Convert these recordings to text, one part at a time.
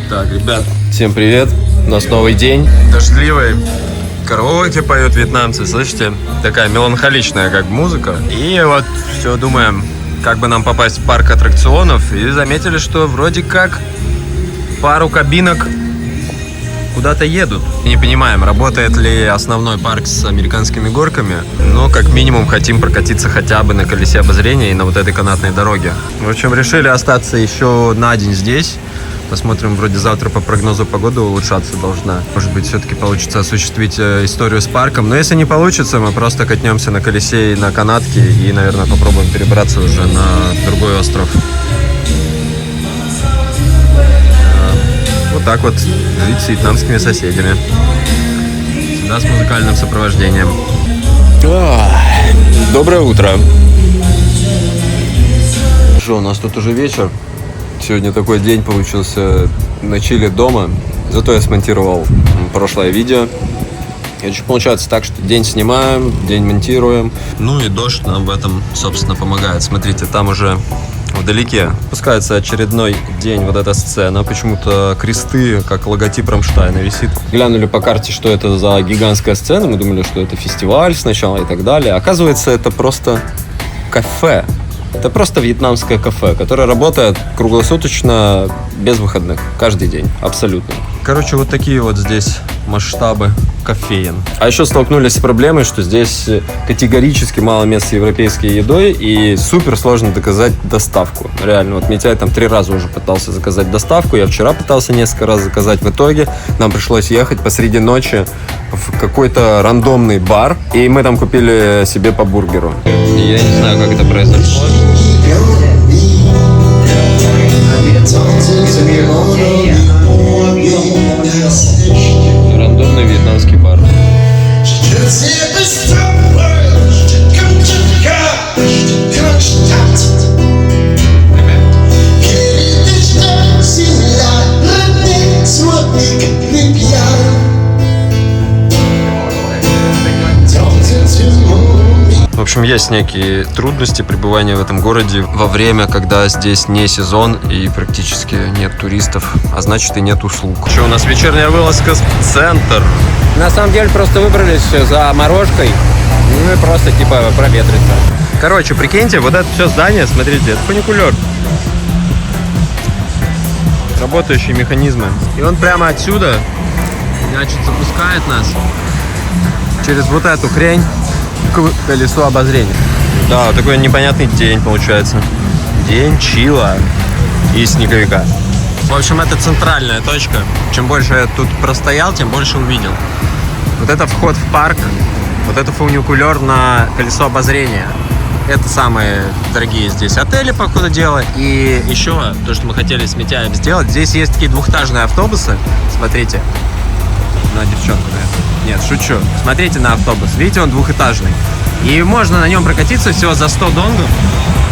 Так, ребят, всем привет. У нас новый день. Дождливый. Караоке поют вьетнамцы, слышите? Такая меланхоличная как музыка. И вот все думаем, как бы нам попасть в парк аттракционов. И заметили, что вроде как пару кабинок куда-то едут. И не понимаем, работает ли основной парк с американскими горками. Но как минимум хотим прокатиться хотя бы на колесе обозрения и на вот этой канатной дороге. В общем, решили остаться еще на день здесь. Посмотрим, вроде завтра по прогнозу погода улучшаться должна. Может быть, все-таки получится осуществить историю с парком. Но если не получится, мы просто катнемся на колесе и на канатке. И, наверное, попробуем перебраться уже на другой остров. Вот так вот жить с вьетнамскими соседями. Всегда с музыкальным сопровождением. Доброе утро. Что, у нас тут уже вечер. Сегодня такой день получился на чиле дома. Зато я смонтировал прошлое видео. И получается так, что день снимаем, день монтируем. Ну и дождь нам в этом, собственно, помогает. Смотрите, там уже вдалеке спускается очередной день вот эта сцена. Почему-то кресты, как логотип Рамштайна, висит. Глянули по карте, что это за гигантская сцена. Мы думали, что это фестиваль сначала и так далее. Оказывается, это просто кафе. Это просто вьетнамское кафе, которое работает круглосуточно, без выходных, каждый день, абсолютно. Короче, вот такие вот здесь масштабы кофеен. А еще столкнулись с проблемой, что здесь категорически мало мест с европейской едой и супер сложно заказать доставку. Реально, вот Митяй там 3 раза уже пытался заказать доставку, я вчера пытался несколько раз заказать. В итоге нам пришлось ехать посреди ночи в какой-то рандомный бар, и мы там купили себе по бургеру. Я не знаю, как это произошло. Рандомный вьетнамский бар. В общем, есть некие трудности пребывания в этом городе во время, когда здесь не сезон и практически нет туристов, а значит и нет услуг. Что, у нас вечерняя вылазка в центр. На самом деле просто выбрались за морожкой, ну и просто типа проветриться. Короче, прикиньте, вот это все здание, смотрите, это фуникулер. Работающие механизмы. И он прямо отсюда, значит, запускает нас через вот эту хрень к колесу обозрения. Да, такой непонятный день получается. День чила и снеговика. В общем, это центральная точка. Чем больше я тут простоял, тем больше увидел. Вот это вход в парк, вот это фуникулер на колесо обозрения. Это самые дорогие здесь отели, по ходу дела. И еще то, что мы хотели с Митяем сделать. Здесь есть такие двухэтажные автобусы. Смотрите. На девчонку, да? Нет, шучу. Смотрите на автобус. Видите, он двухэтажный. И можно на нем прокатиться всего за 100 донгов.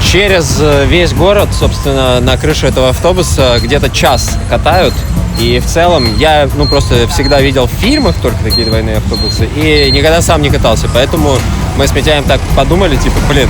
Через весь город, собственно, на крыше этого автобуса где-то час катают. И в целом я, просто всегда видел в фильмах только такие двойные автобусы. И никогда сам не катался. Поэтому мы с Митяем так подумали,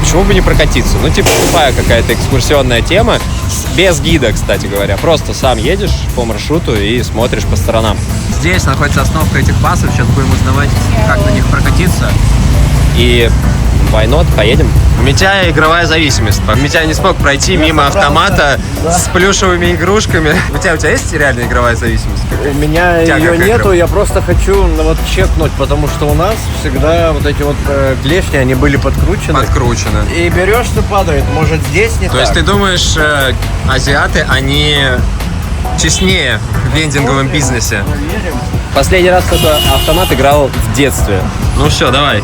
почему бы не прокатиться? Тупая какая-то экскурсионная тема. Без гида, кстати говоря. Просто сам едешь по маршруту и смотришь по сторонам. Здесь находится остановка этих басов. Сейчас будем узнавать, как на них прокатиться. И why not? Поедем. У Митяя игровая зависимость. Митяй не смог пройти мимо автомата с плюшевыми игрушками. У тебя есть реальная игровая зависимость? У меня ее нету, я просто хочу чекнуть, потому что у нас всегда вот эти клешни, они были подкручены. И берешь, ты падает. Может, здесь не так? То есть ты думаешь, азиаты, они честнее в вендинговом бизнесе? Последний раз кто-то автомат играл в детстве. Ну все, давай.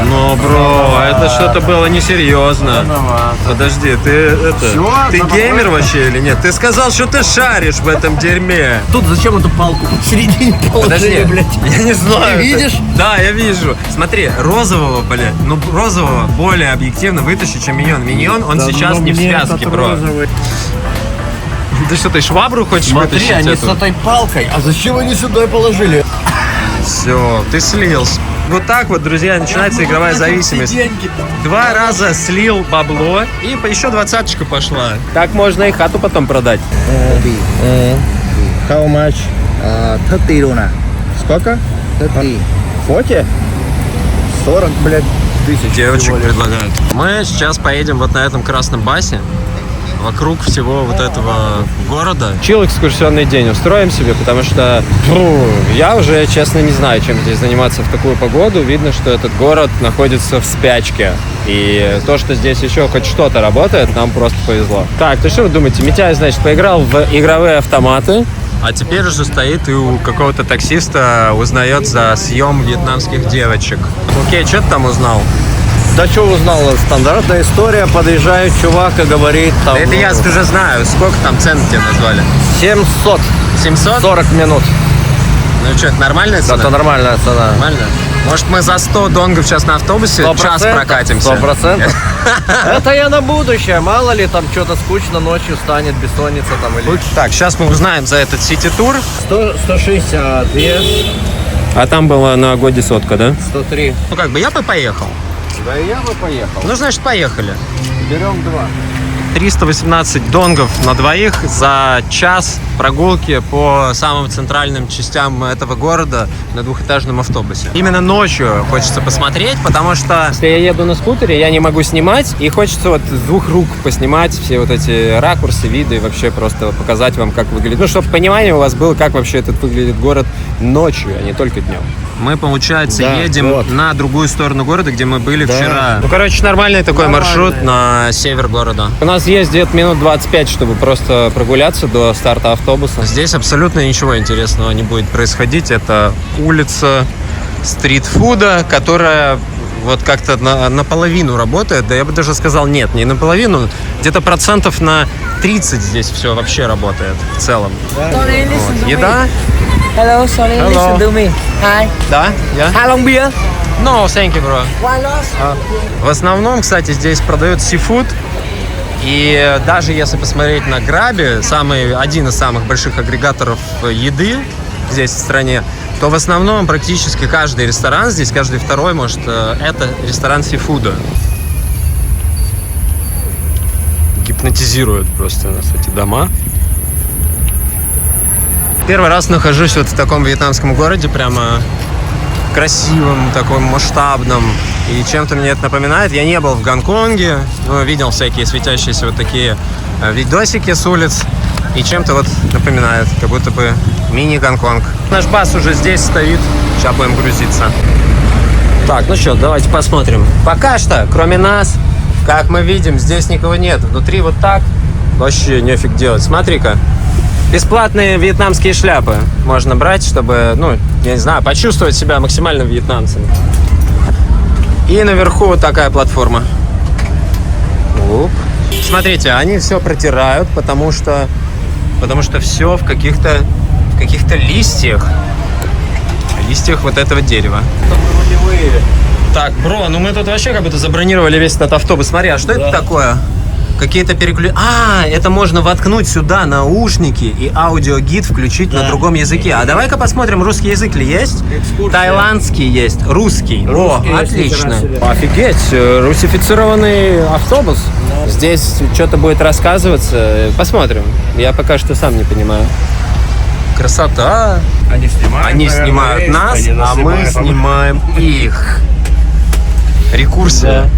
Ну, бро, это что-то было несерьезно. Подожди, ты геймер вообще или нет? Ты сказал, что ты шаришь в этом дерьме. Тут зачем эту палку посередине положили, блядь? Я не знаю. Ты видишь? Да, я вижу. Смотри, розового более объективно вытащить, чем миньон. Миньон, он сейчас не в связке, бро. Ты что, ты швабру хочешь вытащить? Смотри, они с этой палкой. А зачем они сюда положили? Все, ты слился. Вот так вот, друзья, начинается игровая зависимость. 2 раза слил бабло, и еще 20-очка пошла. Так можно и хату потом продать. How much? 30 luôn à. Сколько? 30. Фоте? 40, блядь, тысяч. Девочек предлагают. Мы сейчас поедем вот на этом красном басе вокруг всего вот этого города. Чил экскурсионный день устроим себе, потому что я уже, честно, не знаю, чем здесь заниматься в такую погоду. Видно, что этот город находится в спячке. И то, что здесь еще хоть что-то работает, нам просто повезло. Так, то что вы думаете? Митяй, значит, поиграл в игровые автоматы. А теперь уже стоит и у какого-то таксиста узнает за съем вьетнамских девочек. Окей, что ты там узнал? Да что узнал? Стандартная история. Подъезжает чувак и говорит там... Да это я уже знаю. Сколько там цен тебе назвали? 700. 700? 40 минут. Ну что, это нормальная цена? Это нормальная цена. Нормально? Может, мы за 100 донгов сейчас на автобусе 100%, час прокатимся? 100%. Это я на будущее. Мало ли, там что-то скучно ночью станет, бессонница там или... Так, сейчас мы узнаем за этот сити-тур. 162, А там была на годе сотка, да? 103. Ну как бы я бы поехал. Да и я бы поехал. Ну, значит, поехали. Берем 2. 318 донгов на двоих за час прогулки по самым центральным частям этого города на двухэтажном автобусе. Именно ночью хочется посмотреть, потому что если я еду на скутере, я не могу снимать, и хочется вот с 2 рук поснимать все вот эти ракурсы, виды, и вообще просто показать вам, как выглядит. Ну, чтобы понимание у вас было, как вообще этот выглядит город ночью, а не только днем. Мы, получается, едем на другую сторону города, где мы были вчера. Ну, короче, нормальный такой маршрут на север города. У нас есть где-то минут 25, чтобы просто прогуляться до старта автобуса. Здесь абсолютно ничего интересного не будет происходить. Это улица стритфуда, которая вот как-то наполовину работает. Да я бы даже сказал, нет, не наполовину. Где-то процентов на 30 здесь все вообще работает в целом. Вот. Еда? Hello, sorry, Hello. listen to me. Hi. Да, я. How long beer? No, thank you, bro. Why lost? В основном, кстати, здесь продают сифуд. И даже если посмотреть на Граби, один из самых больших агрегаторов еды здесь в стране, то в основном практически каждый ресторан здесь, каждый второй, может, это ресторан сифуда. Гипнотизируют просто нас эти дома. Первый раз нахожусь вот в таком вьетнамском городе, прямо красивом, таком масштабном. И чем-то мне это напоминает. Я не был в Гонконге, но видел всякие светящиеся вот такие видосики с улиц. И чем-то вот напоминает, как будто бы мини-Гонконг. Наш бас уже здесь стоит. Сейчас будем грузиться. Так, ну что, давайте посмотрим. Пока что, кроме нас, как мы видим, здесь никого нет. Внутри вот так вообще нефиг делать. Смотри-ка. Бесплатные вьетнамские шляпы можно брать, чтобы, ну, я не знаю, почувствовать себя максимально вьетнамцем. И наверху вот такая платформа. Оп. Смотрите, они все протирают, потому что все в каких-то листьях. Листьях вот этого дерева. Так, бро, ну мы тут вообще как будто забронировали весь этот автобус. Смотри, а что это такое? Какие-то это можно воткнуть сюда наушники и аудиогид включить на другом языке. А давай-ка посмотрим, русский язык ли есть? Таиландский есть, русский. О, отлично. Офигеть, русифицированный автобус. Здесь что-то будет рассказываться. Посмотрим. Я пока что сам не понимаю. Красота. Они снимают нас, а мы снимаем их. Рекурсия.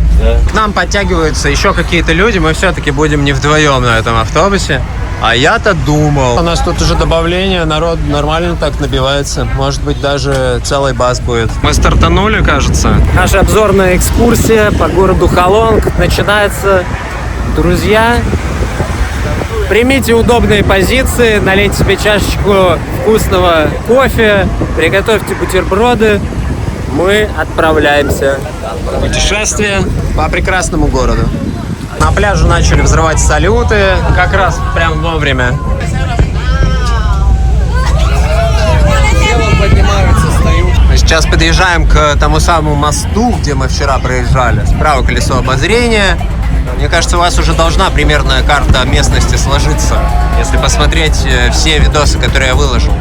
К нам подтягиваются еще какие-то люди, мы все-таки будем не вдвоем на этом автобусе. А я-то думал. У нас тут уже добавление, народ нормально так набивается. Может быть, даже целый бас будет. Мы стартанули, кажется. Наша обзорная экскурсия по городу Халонг начинается. Друзья, примите удобные позиции, налейте себе чашечку вкусного кофе, приготовьте бутерброды. Мы отправляемся в путешествие по прекрасному городу. На пляже начали взрывать салюты, как раз прям вовремя. Мы сейчас подъезжаем к тому самому мосту, где мы вчера проезжали. Справа колесо обозрения. Мне кажется, у вас уже должна примерная карта местности сложиться, если посмотреть все видосы, которые я выложил.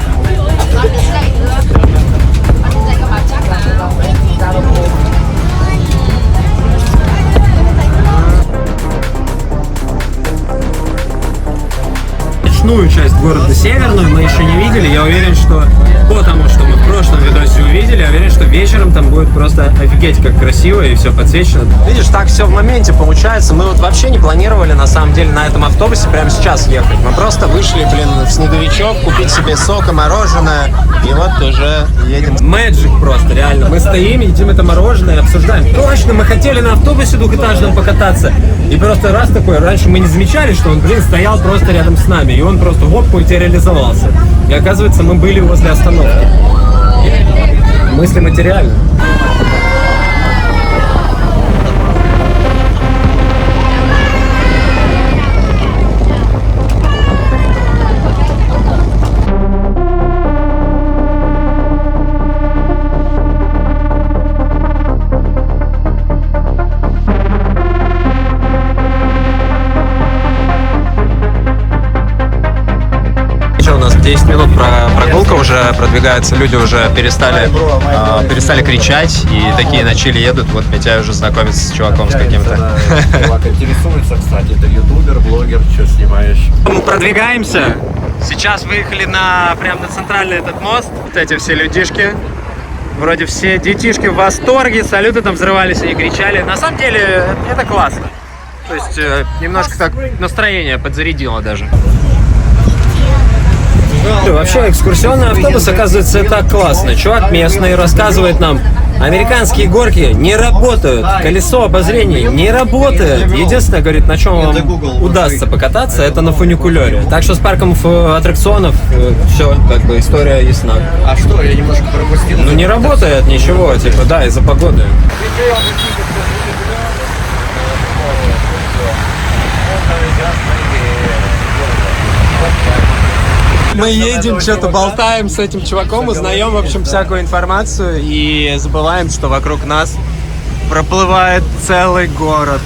Ночную часть города Северную мы еще не видели. Я уверен, что по тому, что мы в прошлом видосе увидели, я уверен, что вечером там будет просто офигеть как красиво и все подсвечено. Видишь, так все в моменте получается. Мы вот вообще не планировали на самом деле на этом автобусе прямо сейчас ехать. Мы просто вышли, в снеговичок, купить себе сок и мороженое. И вот уже едем. Magic просто, реально. Мы стоим, едим это мороженое и обсуждаем. Точно, мы хотели на автобусе двухэтажном покататься. И просто раз такой, раньше мы не замечали, что он, стоял просто рядом с нами. И он просто хоп, материализовался. И оказывается, мы были возле остановки. Мысли материальны. У нас 10 минут прогулка уже продвигается, люди уже перестали кричать и такие на чили едут. Вот Митяй уже знакомится с чуваком с каким-то. Чувак интересуется, кстати, это ютубер, блогер, что снимаешь? Мы продвигаемся. Сейчас выехали прям на центральный этот мост. Вот эти все людишки. Вроде все детишки в восторге, салюты там взрывались и кричали. На самом деле это классно. То есть немножко так настроение подзарядило даже. Вообще экскурсионный автобус, оказывается, так классно. Чувак местный рассказывает нам, американские горки не работают, колесо обозрения не работает. Единственное, говорит, на чем вам удастся покататься, это на фуникулере. Так что с парком аттракционов все, как бы история ясна. А что, я немножко пропустил? Ну не работает ничего, типа, да, из-за погоды. Мы едем, что-то болтаем с этим чуваком, узнаем, в общем, всякую информацию и забываем, что вокруг нас проплывает целый город.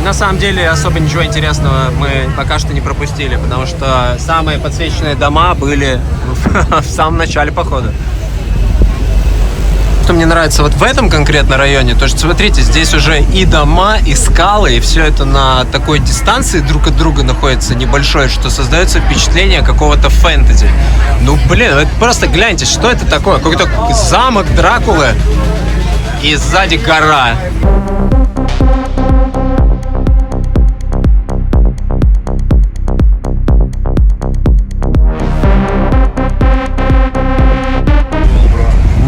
На самом деле, особо ничего интересного мы пока что не пропустили, потому что самые подсвеченные дома были в самом начале похода. Что мне нравится вот в этом конкретно районе, то что, смотрите, здесь уже и дома, и скалы, и все это на такой дистанции друг от друга находится небольшой, что создается впечатление какого-то фэнтези. Ну, блин, это просто гляньте, что это такое? Какой-то замок Дракулы и сзади гора.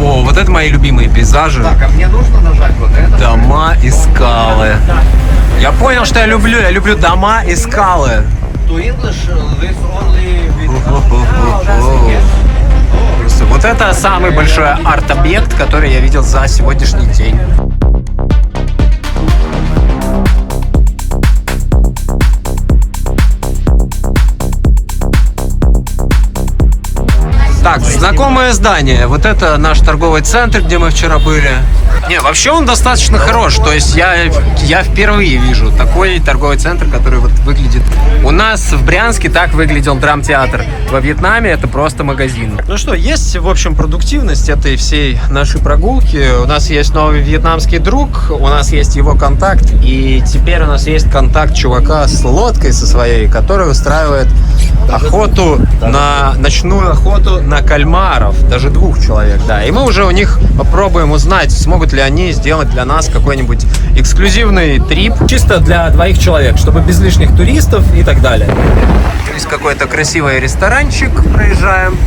Вот это мои любимые пейзажи. Так, а мне нужно нажать вот это? Дома и скалы. Я понял, что я люблю дома и скалы. To English, this only with... Просто вот это самый большой арт-объект, который я видел за сегодняшний день. Так, знакомое здание. Вот это наш торговый центр, где мы вчера были. Не, вообще он достаточно хорош. То есть я впервые вижу такой торговый центр, который вот выглядит... У нас в Брянске так выглядел драмтеатр. Во Вьетнаме это просто магазин. Ну что, есть, в общем, продуктивность этой всей нашей прогулки. У нас есть новый вьетнамский друг, у нас есть его контакт, и теперь у нас есть контакт чувака с лодкой со своей, который устраивает ночную охоту на кальмаров, даже 2 человек, да. И мы уже у них попробуем узнать, смогут ли они сделать для нас какой-нибудь эксклюзивный трип, чисто для 2 человек, чтобы без лишних туристов и так далее. Здесь какой-то красивый ресторанчик, проезжаем.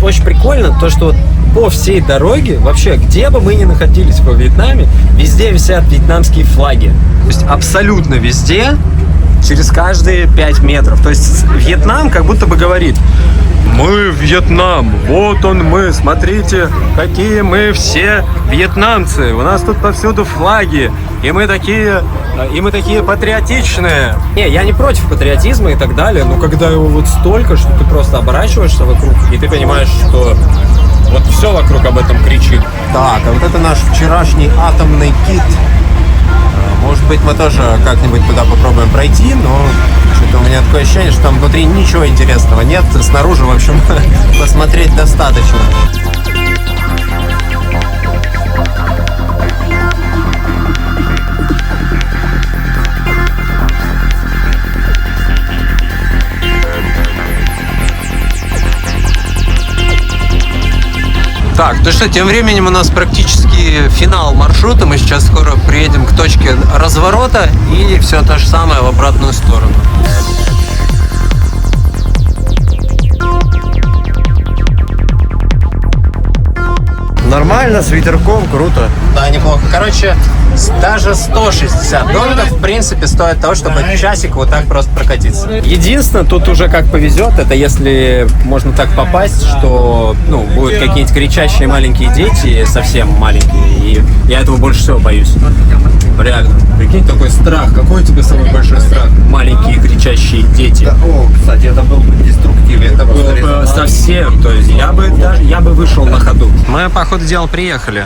Очень прикольно то, что вот по всей дороге, вообще, где бы мы ни находились во Вьетнаме, везде висят вьетнамские флаги. То есть абсолютно везде, через каждые 5 метров. То есть Вьетнам как будто бы говорит: мы Вьетнам, вот он мы, смотрите, какие мы все вьетнамцы. У нас тут повсюду флаги, и мы такие патриотичные. Не, я не против патриотизма и так далее, но когда его вот столько, что ты просто оборачиваешься вокруг, и ты понимаешь, что вот все вокруг об этом кричит. Так, а вот это наш вчерашний атомный кит. Может быть, мы тоже как-нибудь туда попробуем пройти, но что-то у меня такое ощущение, что там внутри ничего интересного нет. Снаружи, в общем, посмотреть достаточно. Так, ну что, тем временем у нас практически финал маршрута. Мы сейчас скоро приедем к точке разворота и все то же самое в обратную сторону. Нормально, с ветерком, круто. Да, неплохо. Короче, даже 160 долларов, в принципе, стоит того, чтобы часик вот так просто прокатиться. Единственное, тут уже как повезет, это если можно так попасть, что, ну, будут какие-нибудь кричащие маленькие дети, совсем маленькие, и я этого больше всего боюсь. Реально. Прикинь, такой страх. Какой у тебя самый большой страх? Маленькие кричащие дети. О, кстати, это был бы деструктивный. Это Было бы совсем, то есть я бы вышел на ходу. Мы, по ходу дела, приехали.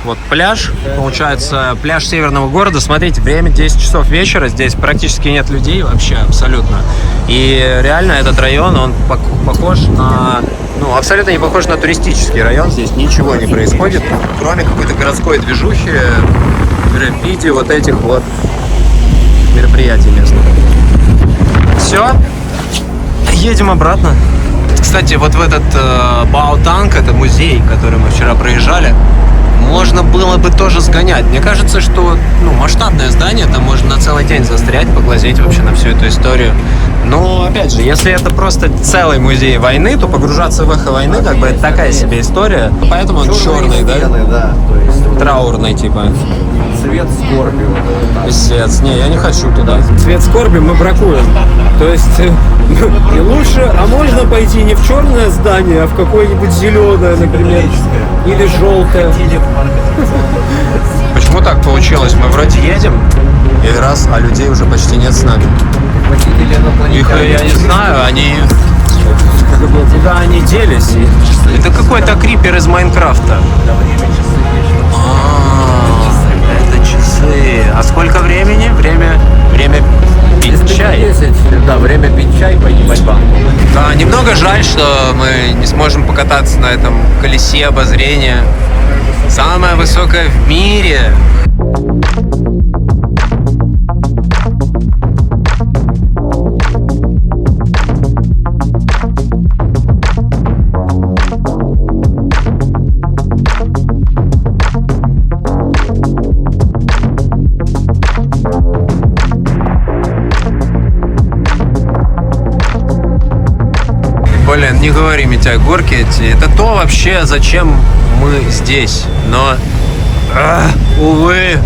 Вот пляж, получается, пляж северного города. Смотрите, время 10 часов вечера, здесь практически нет людей вообще, абсолютно. И реально этот район, он похож на... Ну, абсолютно не похож на туристический район. Здесь ничего не происходит, кроме какой-то городской движухи, граффити, вот этих вот мероприятий местных. Все, едем обратно. Кстати, вот в этот Баотанг, это музей, который мы вчера проезжали, можно было бы тоже сгонять. Мне кажется, что масштабное здание, там можно на целый день застрять, поглазеть вообще на всю эту историю. Но, опять же, если это просто целый музей войны, то погружаться в эхо войны, как бы, это такая себе история. Поэтому он черный, да? Да, то есть Траурный, типа. цвет скорби. Вот это. Пиздец. Не, я не хочу туда. Цвет скорби мы бракуем. То есть, и лучше, а можно пойти не в черное здание, а в какое-нибудь зеленое, например, или желтое. Почему так получилось? Мы вроде едем, и раз, а людей уже почти нет с нами. Их я не знаю, они... Куда они делись? Это какой-то крипер из Майнкрафта. Это часы. А сколько времени? Время пить чай. Да, время пить чай, поднимать банку. Да, немного жаль, что мы не сможем покататься на этом колесе обозрения. Самое высокое в мире. Блин, не говори, Митяй, горки эти, это то вообще, зачем мы здесь, но, увы.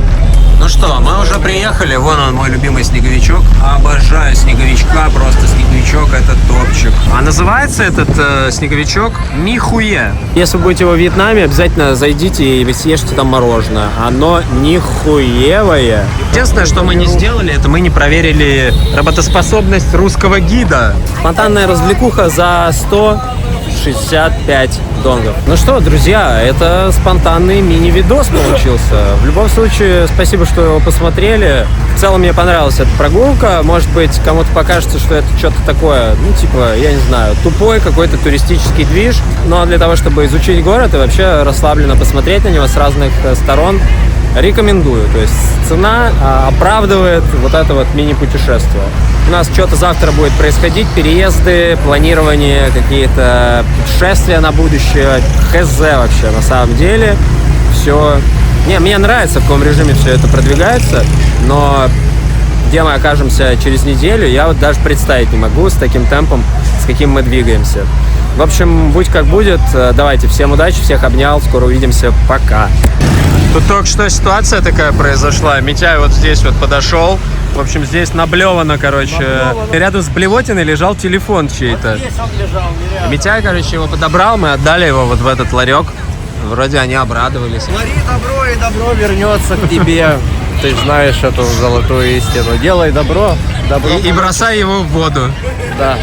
Ну что, мы уже приехали, вон он, мой любимый снеговичок. Обожаю снеговичка, просто снеговичок это топчик. А называется этот снеговичок Михуе. Если вы будете во Вьетнаме, обязательно зайдите и вы съешьте там мороженое. Оно нихуевое. Единственное, что мы не сделали, это мы не проверили работоспособность русского гида. Спонтанная развлекуха за 165 донгов. Ну что, друзья, это спонтанный мини-видос получился. В любом случае, спасибо, что его посмотрели. В целом мне понравилась эта прогулка. Может быть, кому-то покажется, что это что-то такое, ну, типа, я не знаю, тупой какой-то туристический движ. Но для того, чтобы изучить город и вообще расслабленно посмотреть на него с разных сторон, рекомендую. То есть цена оправдывает вот это вот мини-путешествие. У нас что-то завтра будет происходить, переезды, планирование, какие-то путешествия на будущее. Хз вообще, на самом деле. Все. Не, мне нравится, в каком режиме все это продвигается, но где мы окажемся через неделю, я вот даже представить не могу с таким темпом, с каким мы двигаемся. В общем, будь как будет. Давайте, всем удачи, всех обнял, скоро увидимся, пока. Тут только что ситуация такая произошла. Митяй вот здесь вот подошел. В общем, здесь наблевано, короче. Рядом с блевотиной лежал телефон чей-то. Вот здесь он лежал, нереально. Митяй, короче, его подобрал, мы отдали его вот в этот ларек. Вроде они обрадовались. Твори добро, и добро вернется к тебе. Ты же знаешь эту золотую истину. Делай добро, добро. И бросай его в воду. Да.